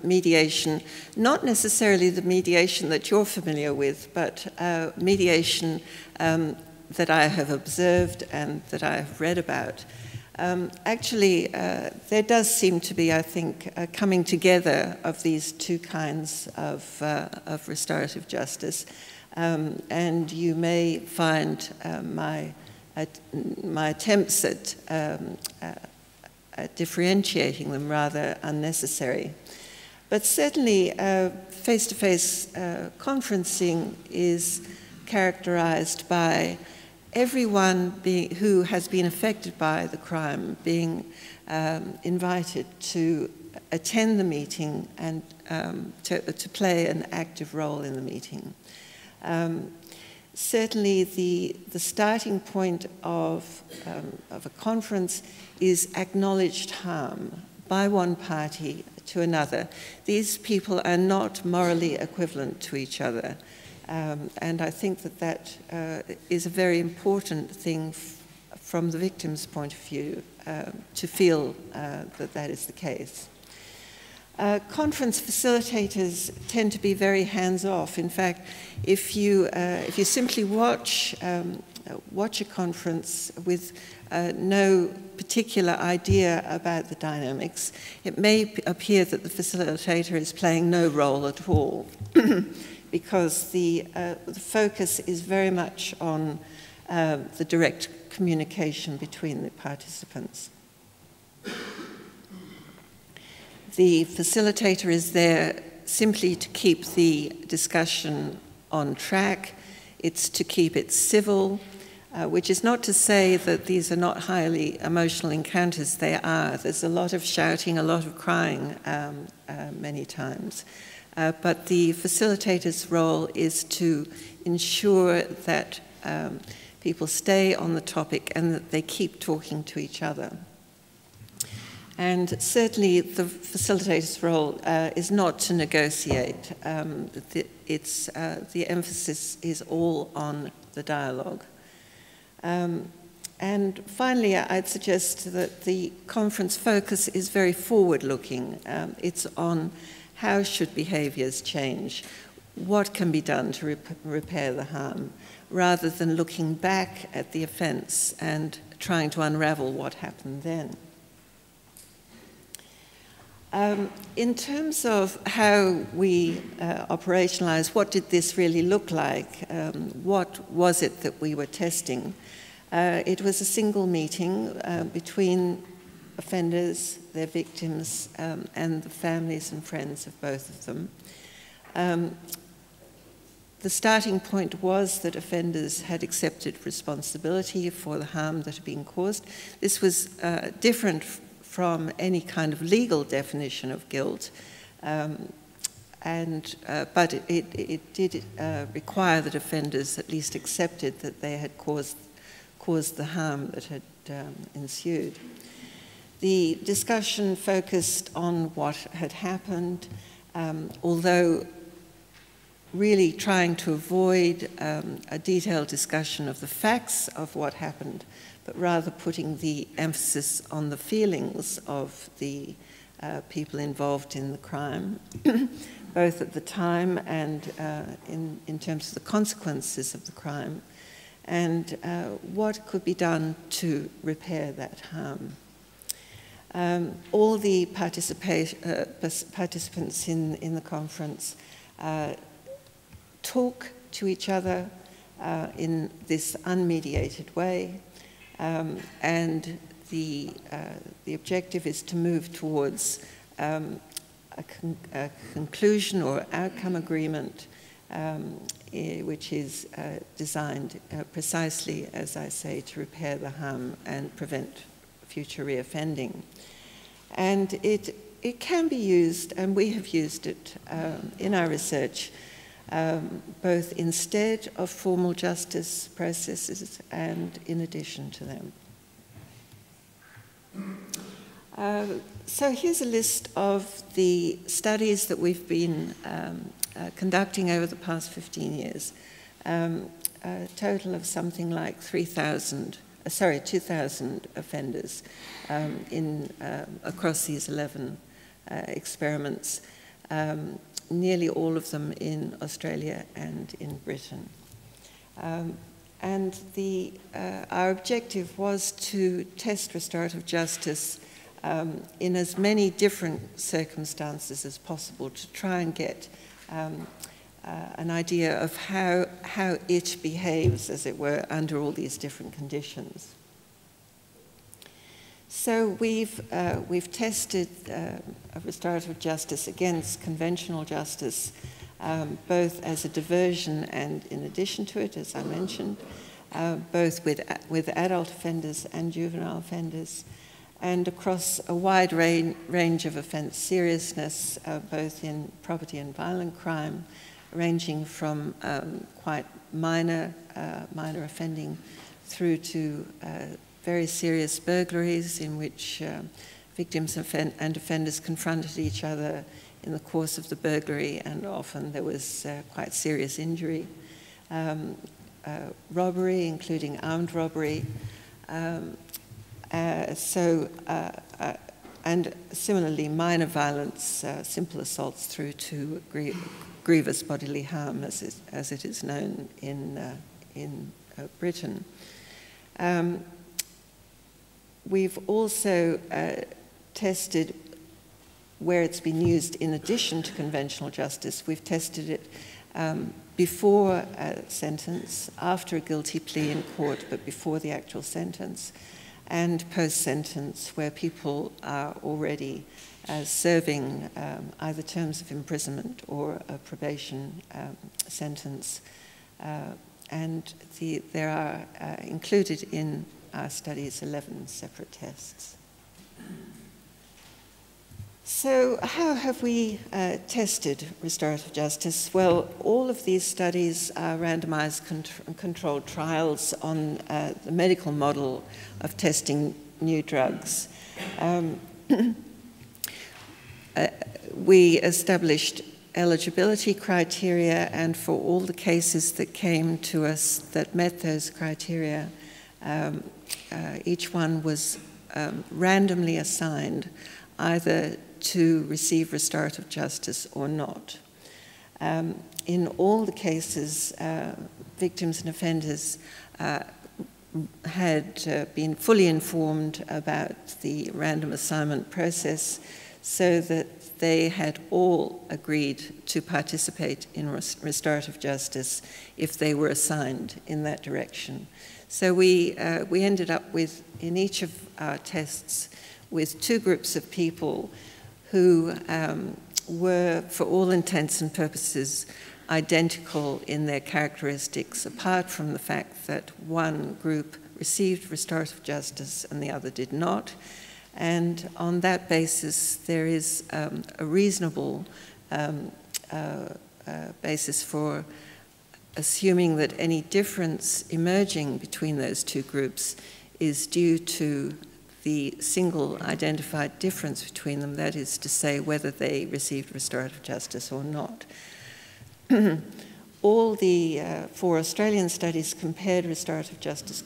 mediation, not necessarily the mediation that you're familiar with, but mediation that I have observed and that I have read about. Actually, there does seem to be, I think, a coming together of these two kinds of restorative justice. And you may find my attempts at differentiating them rather unnecessary. But certainly, face-to-face conferencing is characterized by everyone who has been affected by the crime being invited to attend the meeting and to play an active role in the meeting. Certainly, the starting point of a conference is acknowledged harm by one party to another. These people are not morally equivalent to each other. And I think that is a very important thing from the victim's point of view, to feel that is the case. Conference facilitators tend to be very hands-off. In fact, if you simply watch a conference with no particular idea about the dynamics, it may appear that the facilitator is playing no role at all, because the focus is very much on the direct communication between the participants. The facilitator is there simply to keep the discussion on track. It's to keep it civil, which is not to say that these are not highly emotional encounters. They are. There's a lot of shouting, a lot of crying many times. But the facilitator's role is to ensure that people stay on the topic and that they keep talking to each other. And certainly the facilitator's role is not to negotiate. The emphasis is all on the dialogue. And finally, I'd suggest that the conference focus is very forward-looking. It's on how should behaviours change, what can be done to repair the harm, rather than looking back at the offence and trying to unravel what happened then. In terms of how we operationalize, what did this really look like? What was it that we were testing? It was a single meeting between offenders, their victims, and the families and friends of both of them. The starting point was that offenders had accepted responsibility for the harm that had been caused. This was different from any kind of legal definition of guilt, but it did require that offenders at least accepted that they had caused the harm that had ensued. The discussion focused on what had happened, although really trying to avoid a detailed discussion of the facts of what happened, but rather putting the emphasis on the feelings of the people involved in the crime, both at the time and in terms of the consequences of the crime, and what could be done to repair that harm. All the participants in the conference talk to each other in this unmediated way. And the objective is to move towards a conclusion or outcome agreement, which is designed precisely, as I say, to repair the harm and prevent future reoffending. And it can be used, and we have used it in our research, both instead of formal justice processes and in addition to them. So here's a list of the studies that we've been conducting over the past 15 years, a total of something like 2,000 offenders across these 11 experiments. nearly all of them in Australia and in Britain. And our objective was to test restorative justice in as many different circumstances as possible, to try and get an idea of how it behaves, as it were, under all these different conditions. So we've tested restorative justice against conventional justice, both as a diversion and in addition to it, as I mentioned, both with adult offenders and juvenile offenders, and across a wide range of offence seriousness, both in property and violent crime, ranging from quite minor offending through to very serious burglaries in which victims and offenders confronted each other in the course of the burglary, and often there was quite serious injury. Robbery, including armed robbery, and similarly minor violence, simple assaults through to grievous bodily harm, as it is known in Britain. We've also tested where it's been used in addition to conventional justice. We've tested it before a sentence, after a guilty plea in court, but before the actual sentence, and post-sentence, where people are already serving either terms of imprisonment or a probation sentence. And there are included in our studies 11 separate tests. So how have we tested restorative justice? Well, all of these studies are randomized controlled trials on the medical model of testing new drugs. We established eligibility criteria, and for all the cases that came to us that met those criteria, each one was randomly assigned either to receive restorative justice or not. In all the cases, victims and offenders had been fully informed about the random assignment process, so that they had all agreed to participate in restorative justice if they were assigned in that direction. So we ended up with, in each of our tests, with two groups of people who were, for all intents and purposes, identical in their characteristics, apart from the fact that one group received restorative justice and the other did not. And on that basis, there is a reasonable basis for assuming that any difference emerging between those two groups is due to the single identified difference between them, that is to say, whether they received restorative justice or not. All the 4 Australian studies compared restorative justice